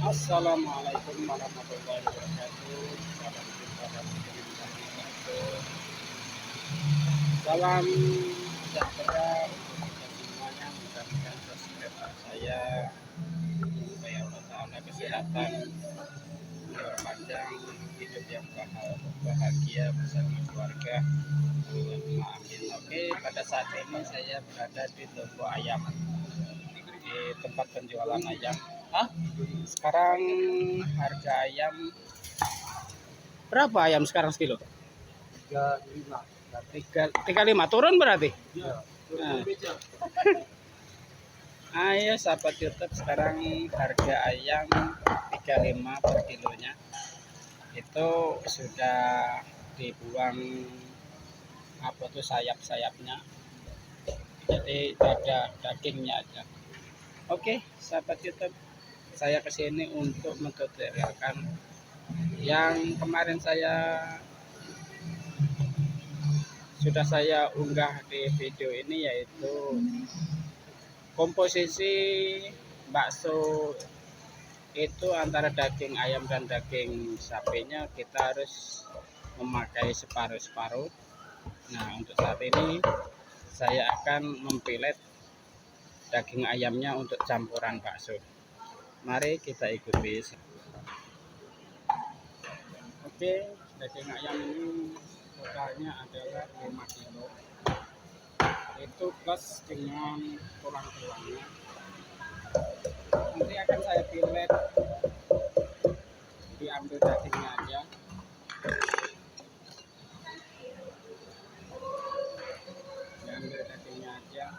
Assalamualaikum warahmatullahi wabarakatuh. Salam jumpa dan wabarakatuh. Salam sejahtera untuk kita semuanya. Mudah-mudahan kesehatan saya, supaya Allah Taala kesehatan, umur panjang, hidup yang bahagia bersama keluarga. Allahumma amin. Oke, pada saat ini saya berada di toko ayam, di tempat penjualan ayam. Sekarang harga ayam berapa ayam sekarang sekilo? 35 turun berarti. Ya, Nah. Ayo sahabat YouTube, sekarang harga ayam 35 per kilonya. Itu sudah dibuang apa tuh sayap-sayapnya. Jadi ada dagingnya aja. Oke, sahabat YouTube, saya kesini untuk mentutorialkan yang kemarin sudah saya unggah di video ini, yaitu komposisi bakso itu antara daging ayam dan daging sapinya kita harus memakai separuh-separuh. Nah, untuk saat ini saya akan mempilet daging ayamnya untuk campuran bakso. Mari kita ikuti. Oke, daging ayam ini totalnya adalah 5 kilo. Itu plus dengan tulang-tulangnya. Nanti akan saya pilet, diambil dagingnya aja. Diambil dagingnya aja.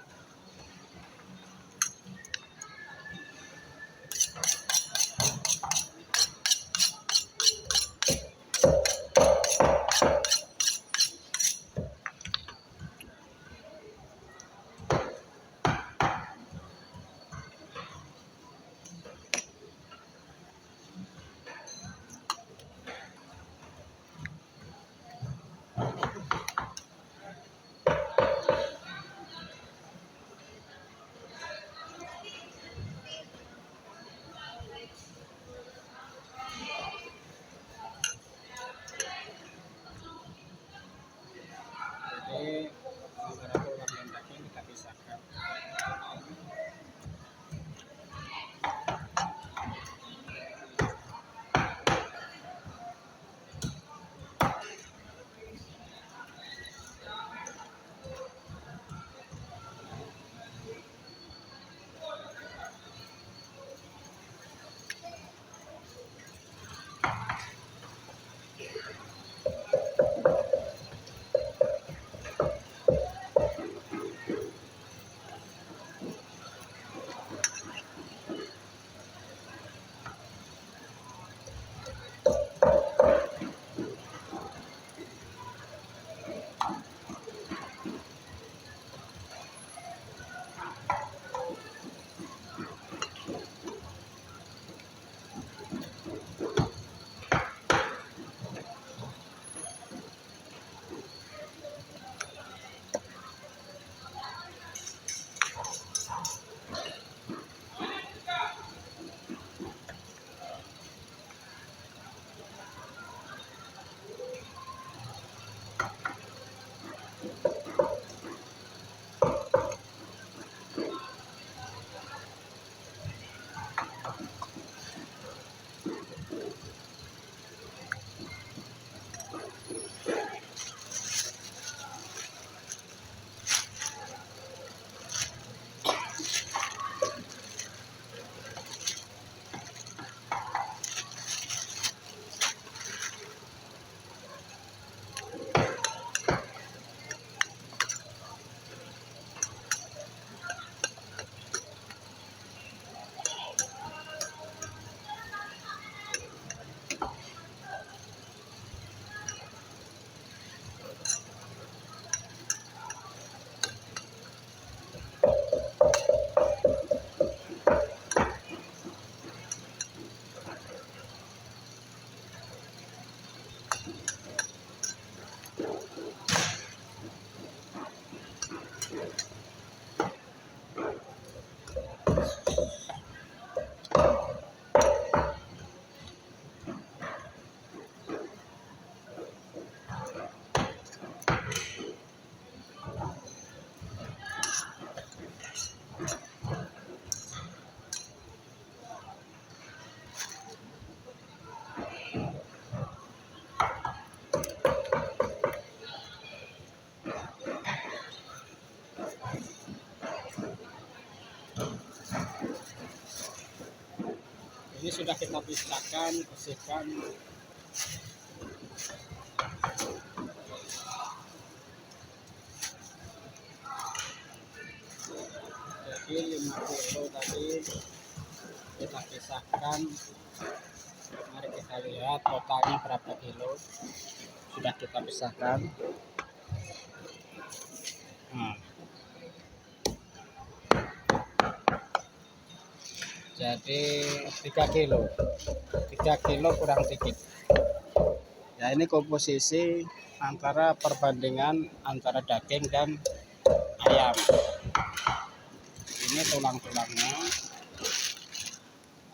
Ini sudah kita pisahkan, bersihkan. Jadi 5 kilo tadi kita pisahkan. Mari kita lihat totalnya berapa kilo. Sudah kita pisahkan. Jadi 3 kilo 3 kilo kurang dikit ya. Ini komposisi antara perbandingan antara daging dan ayam. Ini tulang-tulangnya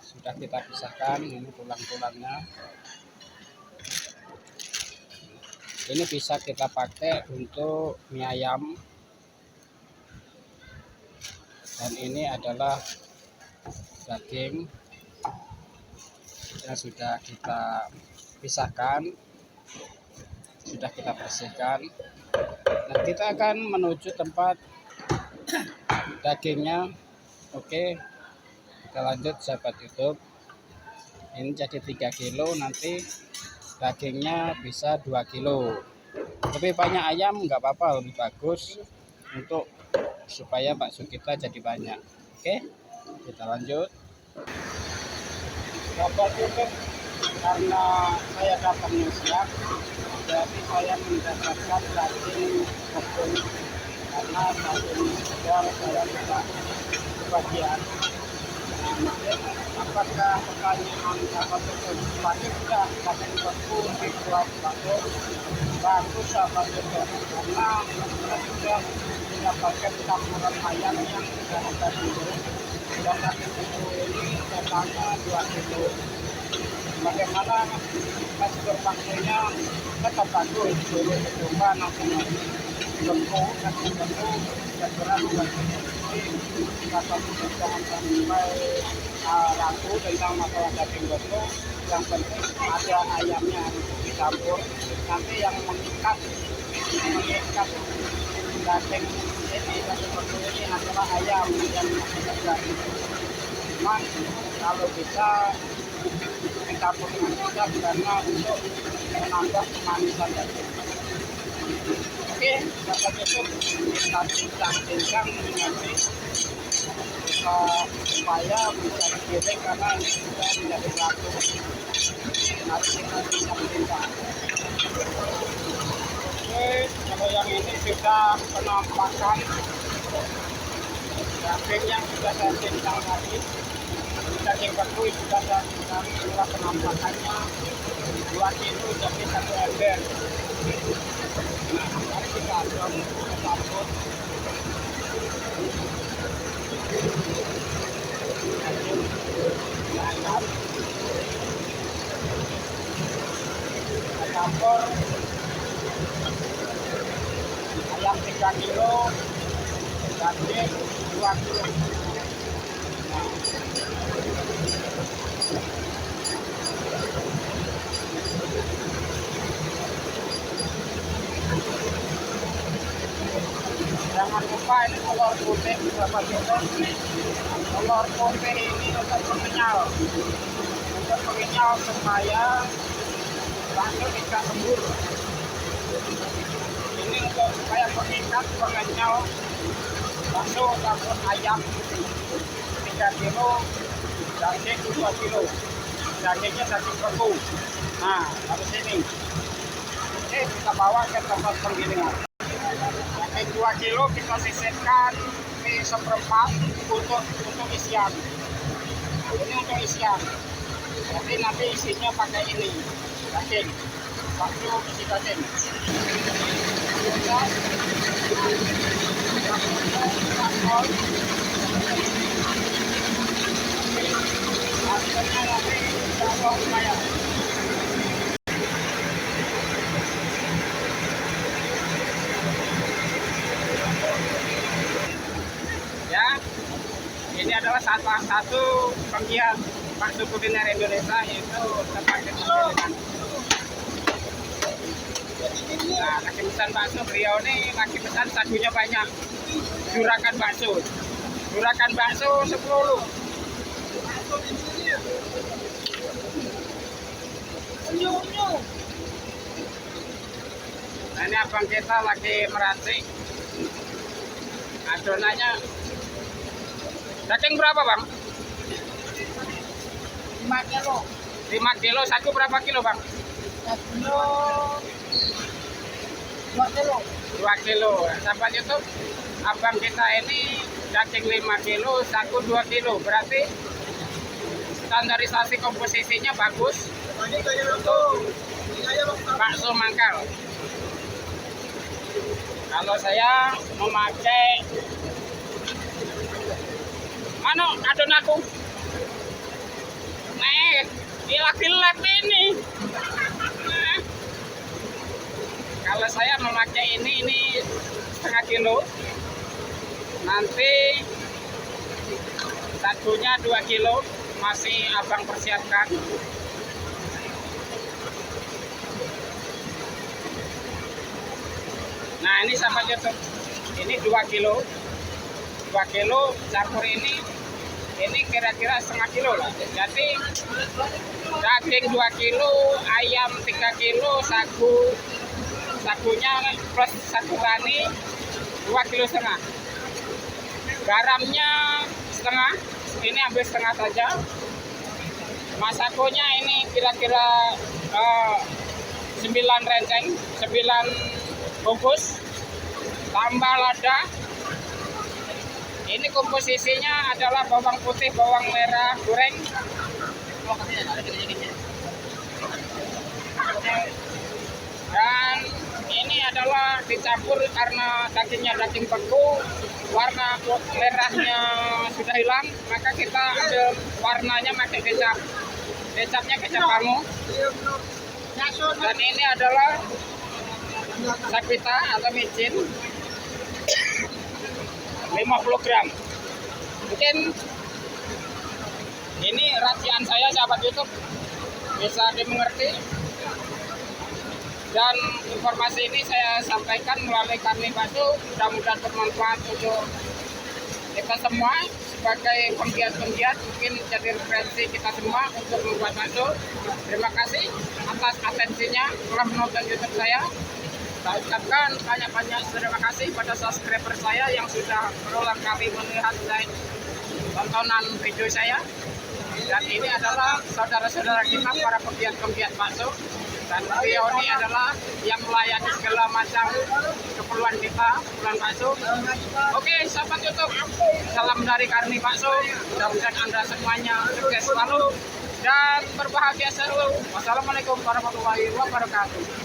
sudah kita pisahkan. Ini tulang-tulangnya. Ini bisa kita pakai untuk mie ayam. Dan ini adalah daging yang sudah kita pisahkan, sudah kita bersihkan. Dan kita akan menuju tempat dagingnya. Oke, kita lanjut sahabat YouTube. Ini jadi 3 kilo, nanti dagingnya bisa 2 kilo. Lebih banyak ayam nggak apa-apa, lebih bagus untuk supaya bakso kita jadi banyak. Oke, kita lanjut. Sahabat YouTube, karena saya datangnya siang, jadi saya mendapatkan daging tepung. Karena daging segar saya tidak kebagian. Apakah pertanyaan sahabat YouTube pakai tidak daging tepung dibuat bakso? Bagus sahabat YouTube, karena kita sudah mendapatkan campuran ayam yang sudah ada dulu. Dan daging tepung ini totalnya 2 kilo. Bagaimana tekstur baksonya tetap bagus. Dulu coba nanti tepung daging tepung segera 2 kilo. Kita jangan sampai ragu tentang masalah daging tepung. Yang penting ada ayamnya untuk dicampur. Nanti yang mengikat daging ini, daging tepung ini adalah ayam yang segar. Cuman kalau bisa dicampur dengan kita karena untuk menambah kemanisan daging. Oke, sahabat YouTube, kita tinggalkan nanti supaya bisa digiling karena ini sudah menjadi batu. Nanti kita tinggal. Oke, kalau yang ini sudah penampakan daging yang sudah saya cincang tadi. Daging beku sudah saya cincang, inilah penampakannya 2 kilo jadi 1 ember. Nah, mari kita aduk campur. Campur ayam 3 kilo, daging 2 kilo. Jangan lupa ini telur putih, sahabat YouTube. Telur putih ini untuk pengenyal, supaya bakso tidak lembur. Ini untuk supaya pengikat pengenyal bakso ataupun ayam 3 kilo, daging 2 kilo. Dagingnya daging beku. Nah, harus ini. Oke, kita bawa ke tempat penggilingan. Daging 2 kilo kita sisihkan di seperempat untuk isian. Ini untuk isian. Jadi nanti isinya pakai ini daging. Bakso isi daging. Hasilnya nanti jauh lumayan. Ya, ini adalah salah satu penggiat bakso kuliner Indonesia, yaitu tempat penggilingan. Nah, lagi pesan bakso, beliau ini lagi pesan sagunya banyak. Juragan bakso 10. abang kita lagi meracik adonannya. Daging berapa bang? 5 kilo. 5 kilo, sagu berapa kilo bang? 1 kilo. 2 kilo. 2 kilo. Sahabat YouTube, abang kita ini daging 5 kilo, sagu 2 kilo. Berarti standarisasi komposisinya bagus untuk bakso mangkal. Kalau saya memakai mana adonanku? Hilap-hilap ini. Kalau saya memakai ini setengah kilo. Nanti satunya 2 kilo masih abang persiapkan. Nah ini sahabat YouTube, ini 2 kilo. 2 kilo campur ini kira-kira setengah kilo lah. Jadi daging 2 kilo, ayam 3 kilo, sagunya plus satu rani 2 kilo setengah. Garamnya setengah, ini ambil setengah saja. Masakonya ini kira-kira 9 renceng, 9 bungkus, tambah lada. Ini komposisinya adalah bawang putih, bawang merah goreng. Dan ini adalah dicampur karena dagingnya daging beku, warna merahnya sudah hilang, maka kita ambil warnanya pakai kecap. Kecapnya kecap kamu. Dan ini adalah sapita atau micin 50 gram. Mungkin ini racian saya sahabat YouTube, bisa dimengerti. Dan informasi ini saya sampaikan melalui Karni Bakso, mudah-mudahan bermanfaat untuk kita semua sebagai penggiat-penggiat, mungkin jadi referensi kita semua untuk membuat bakso. Terima kasih atas atensinya telah menonton YouTube saya. Saya ucapkan banyak-banyak terima kasih pada subscriber saya yang sudah berulang kali melihat tontonan video saya. Dan ini adalah saudara-saudara kita para penggiat-penggiat bakso. Dan beliau ini adalah yang melayani segala macam keperluan kita, keperluan bakso. Oke, sahabat YouTube, salam dari Karni Bakso. Mudah-mudahan Anda semuanya sukses selalu dan berbahagia selalu. Wassalamualaikum warahmatullahi wabarakatuh.